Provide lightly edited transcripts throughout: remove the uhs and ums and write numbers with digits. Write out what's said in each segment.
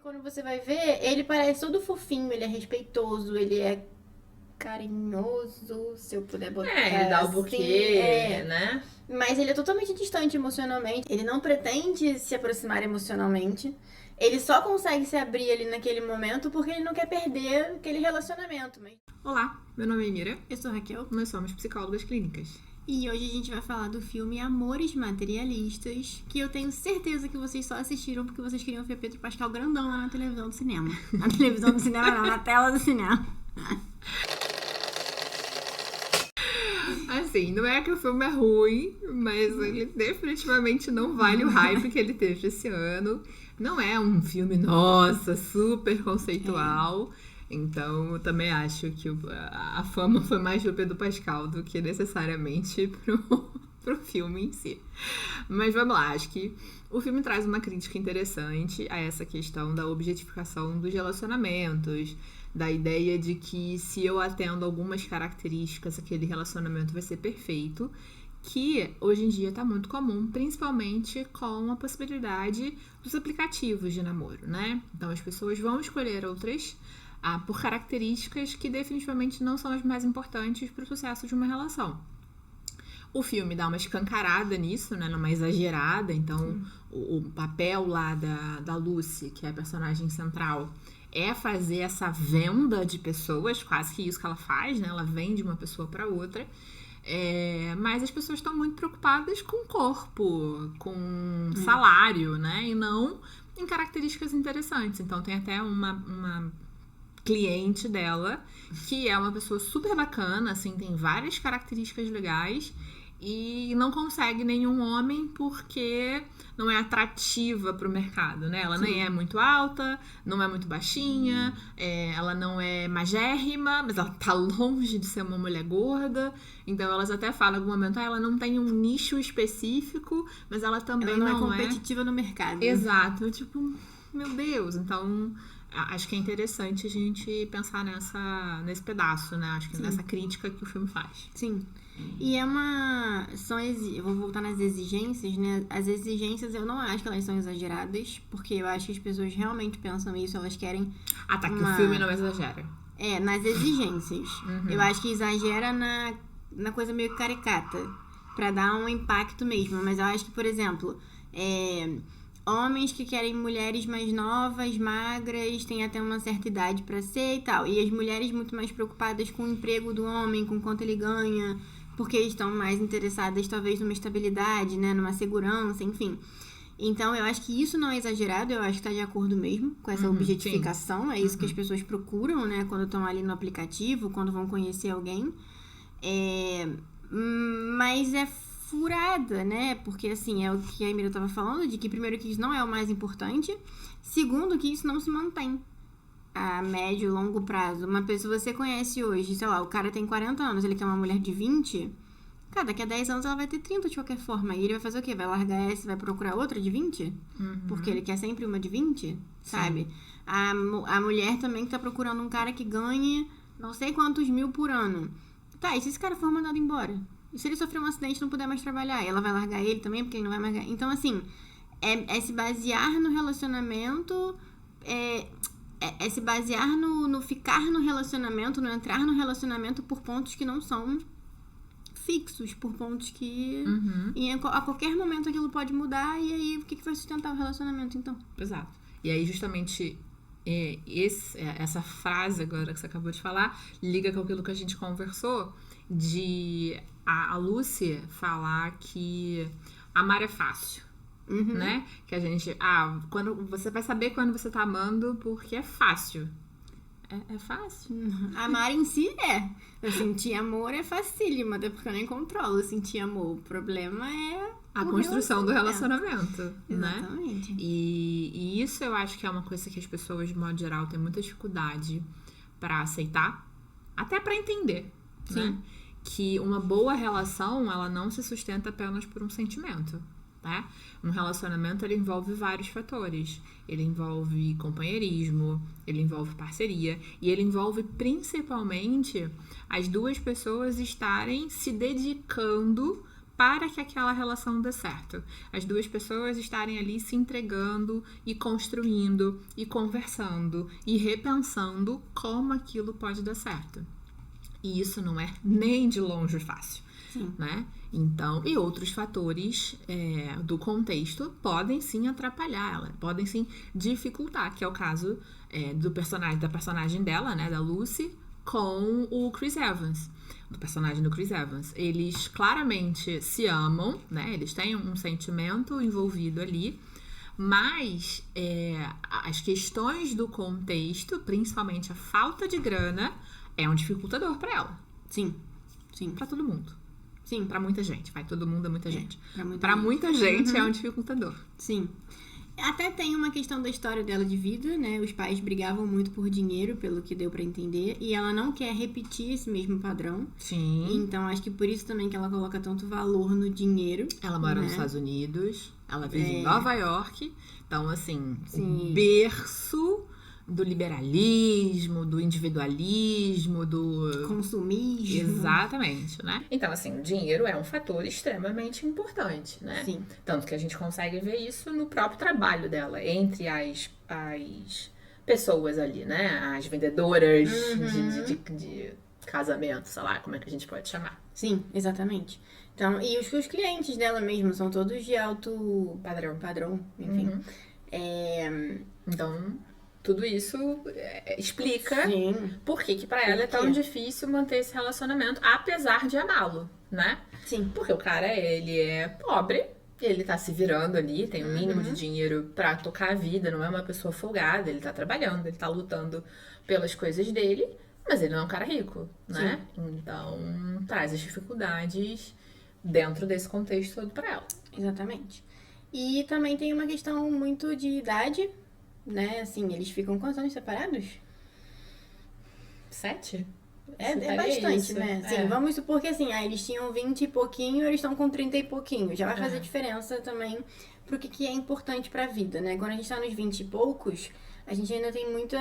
quando você vai ver, ele parece todo fofinho, ele é respeitoso, ele é carinhoso, se eu puder botar Ele dá o assim, buquê, né? Mas ele é totalmente distante emocionalmente. Ele não pretende se aproximar emocionalmente. Ele só consegue se abrir ali naquele momento porque ele não quer perder aquele relacionamento. Mas... Olá, meu nome é Mira. Eu sou a Raquel. Nós somos psicólogas clínicas. E hoje a gente vai falar do filme Amores Materialistas, que eu tenho certeza que vocês só assistiram porque vocês queriam ver Pedro Pascal grandão lá na televisão do cinema. Na televisão do cinema não, na tela do cinema. Assim, não é que o filme é ruim, mas ele definitivamente não vale o hype que ele teve esse ano. Não é um filme, nossa, super conceitual. Então, eu também acho que a fama foi mais do Pedro Pascal do que necessariamente pro filme em si. Mas vamos lá, acho que o filme traz uma crítica interessante a essa questão da objetificação dos relacionamentos, da ideia de que se eu atendo algumas características, aquele relacionamento vai ser perfeito, que hoje em dia tá muito comum, principalmente com a possibilidade dos aplicativos de namoro, né? Então as pessoas vão escolher outras por características que definitivamente não são as mais importantes para o sucesso de uma relação. O filme dá uma escancarada nisso, né? Numa exagerada. Então, o papel lá da Lucy, que é a personagem central, é fazer essa venda de pessoas, quase que isso que ela faz, né? Ela vende uma pessoa para outra. Mas as pessoas estão muito preocupadas com o corpo, com salário, né? E não em características interessantes. Então, tem até uma cliente dela, que é uma pessoa super bacana, assim, tem várias características legais e não consegue nenhum homem porque não é atrativa pro mercado, né? Ela nem é muito alta, não é muito baixinha, ela não é magérrima, mas ela tá longe de ser uma mulher gorda, então elas até falam em algum momento, ela não tem um nicho específico, mas ela também ela não é competitiva no mercado. Exato, tipo, meu Deus, então... Acho que é interessante a gente pensar nesse pedaço, né? Acho que nessa crítica que o filme faz. Sim. E é uma... Eu vou voltar nas exigências, né? As exigências eu não acho que elas são exageradas, porque eu acho que as pessoas realmente pensam isso, elas querem... Que o filme não exagera. Nas exigências. Eu acho que exagera na coisa meio caricata, pra dar um impacto mesmo. Mas eu acho que, por exemplo... homens que querem mulheres mais novas, magras, têm até uma certa idade pra ser e tal. E as mulheres muito mais preocupadas com o emprego do homem, com quanto ele ganha, porque estão mais interessadas talvez numa estabilidade, né, numa segurança, enfim. Então, eu acho que isso não é exagerado, eu acho que tá de acordo mesmo com essa objetificação. Sim. É isso que as pessoas procuram, né, quando estão ali no aplicativo, quando vão conhecer alguém. Mas é furada, né? Porque, assim, é o que a Emília tava falando, de que, primeiro, que isso não é o mais importante. Segundo, que isso não se mantém a médio e longo prazo. Uma pessoa você conhece hoje, sei lá, o cara tem 40 anos, ele quer uma mulher de 20... Cara, daqui a 10 anos ela vai ter 30 de qualquer forma. E ele vai fazer o quê? Vai largar essa e vai procurar outra de 20? Porque ele quer sempre uma de 20, sabe? A mulher também que tá procurando um cara que ganhe não sei quantos mil por ano. Tá, e se esse cara for mandado embora? E se ele sofrer um acidente e não puder mais trabalhar? Ela vai largar ele também, porque ele não vai mais... Então, assim, é se basear no relacionamento... É se basear no ficar no relacionamento, no entrar no relacionamento por pontos que não são fixos, por pontos que... a qualquer momento aquilo pode mudar, e aí o que vai sustentar o relacionamento, então? Exato. E aí, justamente... essa frase agora que você acabou de falar liga com aquilo que a gente conversou de a Lucy falar que amar é fácil, né? Que a gente... quando você vai saber quando você tá amando porque é fácil. É fácil? Amar em si eu sentir amor é facílimo, até porque eu nem controlo sentir amor. O problema é a construção do relacionamento, né? Exatamente. E isso eu acho que é uma coisa que as pessoas, de modo geral, têm muita dificuldade pra aceitar, até pra entender, né? Que uma boa relação, ela não se sustenta apenas por um sentimento, tá? Um relacionamento, ele envolve vários fatores. Ele envolve companheirismo, ele envolve parceria, e ele envolve principalmente as duas pessoas estarem se dedicando para que aquela relação dê certo. As duas pessoas estarem ali se entregando e construindo e conversando e repensando como aquilo pode dar certo. E isso não é nem de longe fácil, né? Então, e outros fatores do contexto podem sim atrapalhar ela, podem sim dificultar, que é o caso da personagem dela, né, da Lucy, com o Chris Evans, do personagem do Chris Evans. Eles claramente se amam, né? Eles têm um sentimento envolvido ali, mas as questões do contexto, principalmente a falta de grana, é um dificultador pra ela. Sim. Pra todo mundo. Sim. Pra muita gente. Vai, todo mundo é muita gente. Pra muita gente é um dificultador. Sim. Até tem uma questão da história dela de vida, né? Os pais brigavam muito por dinheiro, pelo que deu pra entender. E ela não quer repetir esse mesmo padrão. Sim. Então, acho que por isso também que ela coloca tanto valor no dinheiro. Ela mora né? nos Estados Unidos. Ela vive em Nova York. Então, assim, Sim. o berço do liberalismo, do individualismo, do consumismo. Exatamente, né? Então, assim, o dinheiro é um fator extremamente importante, né? Sim. Tanto que a gente consegue ver isso no próprio trabalho dela, entre as pessoas ali, né? As vendedoras de casamento, sei lá, como é que a gente pode chamar. Sim, exatamente. Então, e os clientes dela mesmo são todos de alto padrão, enfim. Então, tudo isso explica Sim. por que pra ela é tão difícil manter esse relacionamento, apesar de amá-lo, né? Sim. Porque o cara, ele é pobre, ele tá se virando ali, tem um mínimo de dinheiro pra tocar a vida, não é uma pessoa folgada, ele tá trabalhando, ele tá lutando pelas coisas dele, mas ele não é um cara rico, né? Então, traz as dificuldades dentro desse contexto todo pra ela. Exatamente. E também tem uma questão muito de idade, né? Assim, eles ficam quantos anos separados? 7? É bastante, isso, né? Sim, vamos supor que assim, eles tinham 20 e pouquinho, eles estão com 30 e pouquinho. Já vai fazer diferença também pro que é importante pra vida, né? Quando a gente tá nos 20 e poucos, a gente ainda tem muita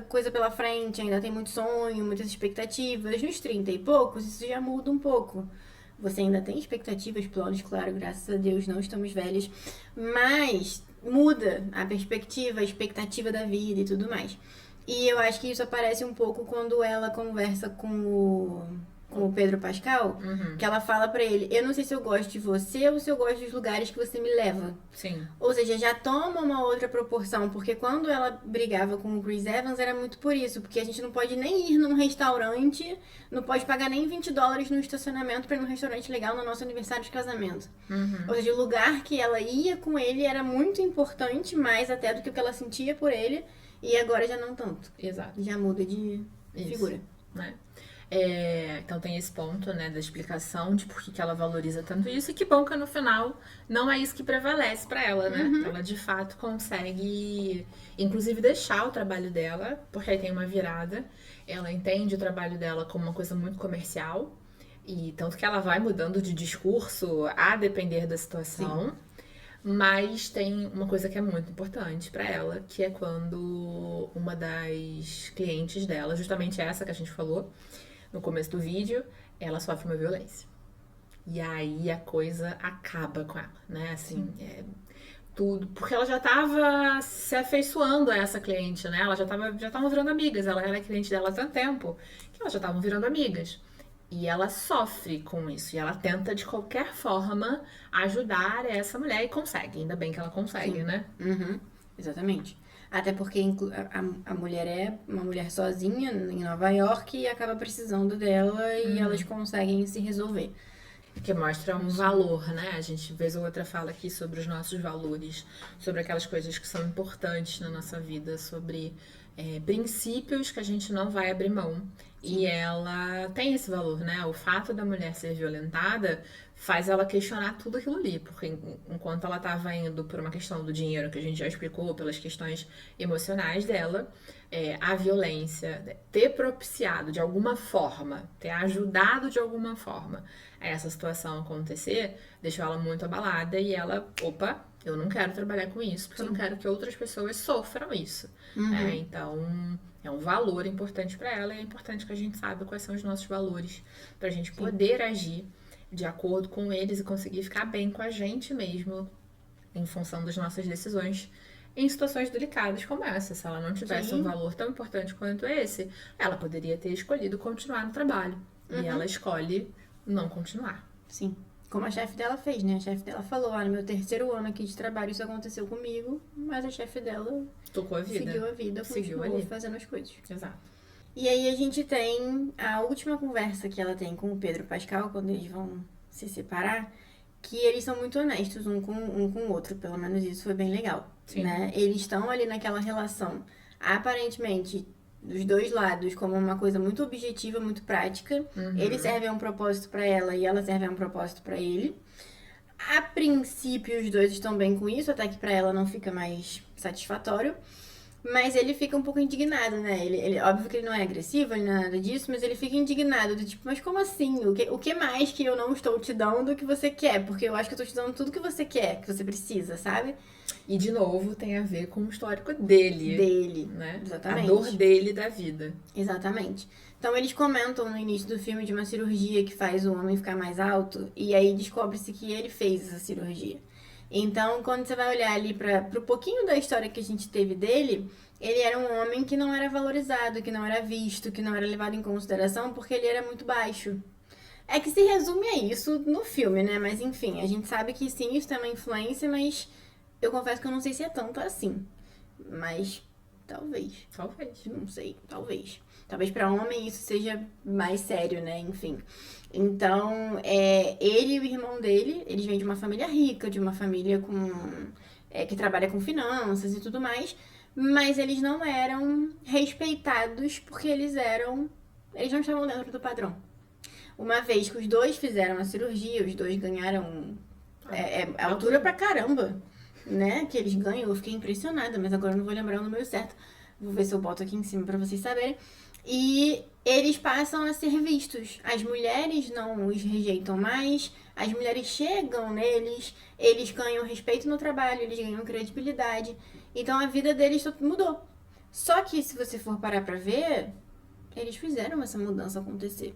coisa pela frente, ainda tem muito sonho, muitas expectativas. Nos 30 e poucos, isso já muda um pouco. Você ainda tem expectativas, planos, claro, graças a Deus, não estamos velhos. Mas muda a perspectiva, a expectativa da vida e tudo mais. E eu acho que isso aparece um pouco quando ela conversa com o Pedro Pascal, que ela fala pra ele, eu não sei se eu gosto de você ou se eu gosto dos lugares que você me leva. Sim. Ou seja, já toma uma outra proporção, porque quando ela brigava com o Chris Evans era muito por isso, porque a gente não pode nem ir num restaurante, não pode pagar nem $20 no estacionamento pra ir num restaurante legal no nosso aniversário de casamento. Ou seja, o lugar que ela ia com ele era muito importante, mais até do que o que ela sentia por ele, e agora já não tanto. Exato. Já muda de figura. Né? Então tem esse ponto, né, da explicação de por que ela valoriza tanto isso, e que bom que no final não é isso que prevalece pra ela, né? Ela de fato consegue, inclusive, deixar o trabalho dela, porque aí tem uma virada, ela entende o trabalho dela como uma coisa muito comercial, e tanto que ela vai mudando de discurso a depender da situação. Sim. Mas tem uma coisa que é muito importante pra ela, que é quando uma das clientes dela, justamente essa que a gente falou no começo do vídeo, ela sofre uma violência. E aí a coisa acaba com ela, né? Assim, tudo. Porque ela já tava se afeiçoando a essa cliente, né? Ela já estavam virando amigas. Ela era cliente dela há tanto tempo que elas já estavam virando amigas. E ela sofre com isso. E ela tenta, de qualquer forma, ajudar essa mulher. E consegue. Ainda bem que ela consegue, né? Exatamente. Até porque a mulher é uma mulher sozinha em Nova York e acaba precisando dela e elas conseguem se resolver. Que mostra um valor, né? A gente, vez ou outra, fala aqui sobre os nossos valores, sobre aquelas coisas que são importantes na nossa vida, sobre princípios que a gente não vai abrir mão. E ela tem esse valor, né? O fato da mulher ser violentada faz ela questionar tudo aquilo ali, porque enquanto ela estava indo por uma questão do dinheiro, que a gente já explicou, pelas questões emocionais dela, a violência, ter propiciado de alguma forma, ter ajudado de alguma forma a essa situação acontecer, deixou ela muito abalada e ela, eu não quero trabalhar com isso, porque eu não quero que outras pessoas sofram isso. Então, é um valor importante para ela e é importante que a gente saiba quais são os nossos valores pra gente poder agir de acordo com eles e conseguir ficar bem com a gente mesmo, em função das nossas decisões em situações delicadas como essa. Se ela não tivesse Sim. um valor tão importante quanto esse, ela poderia ter escolhido continuar no trabalho. E ela escolhe não continuar. Sim. Como a chefe dela fez, né? A chefe dela falou, no meu 3º ano aqui de trabalho isso aconteceu comigo, mas a chefe dela Tocou a vida. seguiu a vida, Seguiu continuou ali. fazendo as coisas. Exato. E aí a gente tem a última conversa que ela tem com o Pedro Pascal, quando eles vão se separar, que eles são muito honestos um com o outro, pelo menos isso foi bem legal. Sim. Né? Eles estão ali naquela relação, aparentemente, dos dois lados, como uma coisa muito objetiva, muito prática. Ele serve a um propósito pra ela e ela serve a um propósito pra ele. A princípio, os dois estão bem com isso, até que pra ela não fica mais satisfatório. Mas ele fica um pouco indignado, né? Ele, óbvio que ele não é agressivo, ele não é nada disso, mas ele fica indignado, do tipo, mas como assim? O que mais que eu não estou te dando que você quer? Porque eu acho que eu tô te dando tudo que você quer, que você precisa, sabe? E, de novo, tem a ver com o histórico dele. Dele, Né? exatamente. A dor dele da vida. Exatamente. Então eles comentam no início do filme de uma cirurgia que faz o homem ficar mais alto, e aí descobre-se que ele fez essa cirurgia. Então, quando você vai olhar ali para pro pouquinho da história que a gente teve dele, ele era um homem que não era valorizado, que não era visto, que não era levado em consideração porque ele era muito baixo. É que se resume a isso no filme, né? Mas enfim, a gente sabe que sim, isso tem uma influência, mas eu confesso que eu não sei se é tanto assim. Mas talvez. Talvez. Não sei, talvez. Talvez pra homem isso seja mais sério, né? Enfim. Então, ele e o irmão dele, eles vêm de uma família rica, de uma família que trabalha com finanças e tudo mais, mas eles não eram respeitados porque eles não estavam dentro do padrão. Uma vez que os dois fizeram a cirurgia, os dois ganharam altura pra caramba, né? Que eles ganham, eu fiquei impressionada, mas agora eu não vou lembrar o número certo. Vou ver se eu boto aqui em cima pra vocês saberem. E eles passam a ser vistos. As mulheres não os rejeitam mais, as mulheres chegam neles, eles ganham respeito no trabalho, eles ganham credibilidade. Então a vida deles mudou. Só que se você for parar pra ver, eles fizeram essa mudança acontecer.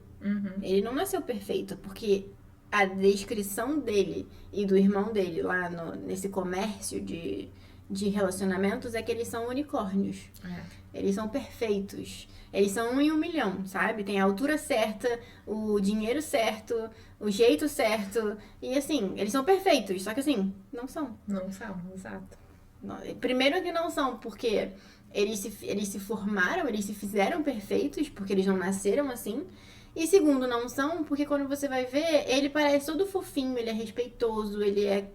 Ele não nasceu perfeito, porque a descrição dele e do irmão dele lá nesse comércio de relacionamentos é que eles são unicórnios. Eles são perfeitos. Eles são 1 em 1 milhão, sabe? Tem a altura certa, o dinheiro certo, o jeito certo. E assim, eles são perfeitos, só que assim, não são. Não são, exato. Primeiro que não são, porque eles se formaram, eles se fizeram perfeitos, porque eles não nasceram assim. E segundo, não são, porque quando você vai ver, ele parece todo fofinho, ele é respeitoso, ele é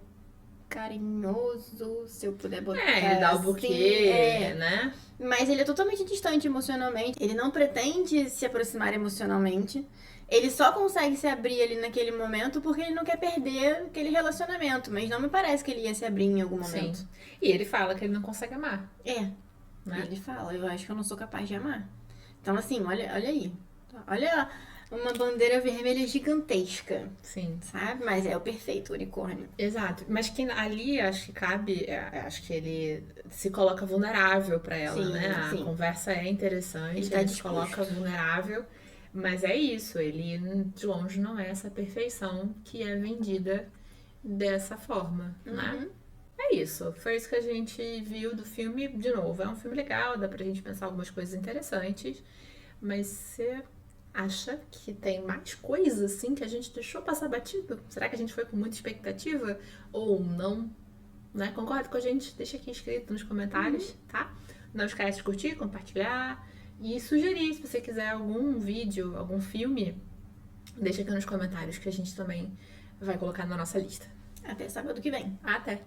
carinhoso, se eu puder botar ele dá o assim, buquê, né? Mas ele é totalmente distante emocionalmente. Ele não pretende se aproximar emocionalmente. Ele só consegue se abrir ali naquele momento porque ele não quer perder aquele relacionamento. Mas não me parece que ele ia se abrir em algum momento. Sim. E ele fala que ele não consegue amar. Né? Ele fala, eu acho que eu não sou capaz de amar. Então assim, olha aí. Olha uma bandeira vermelha gigantesca. Sim. Sabe? Mas é o perfeito unicórnio. Exato. Mas que ali acho que cabe, acho que ele se coloca vulnerável pra ela, Sim, né? sim. A conversa é interessante, Ele tá se coloca vulnerável, mas é isso, ele de longe não é essa perfeição que é vendida dessa forma, né? É isso, foi isso que a gente viu do filme. De novo, é um filme legal, dá pra gente pensar algumas coisas interessantes, mas você acha que tem mais coisas assim que a gente deixou passar batido? Será que a gente foi com muita expectativa ou não? Né? Concorda com a gente? Deixa aqui escrito nos comentários, tá? Não esquece de curtir, compartilhar e sugerir, se você quiser algum vídeo, algum filme, deixa aqui nos comentários que a gente também vai colocar na nossa lista. Até sábado que vem. Até!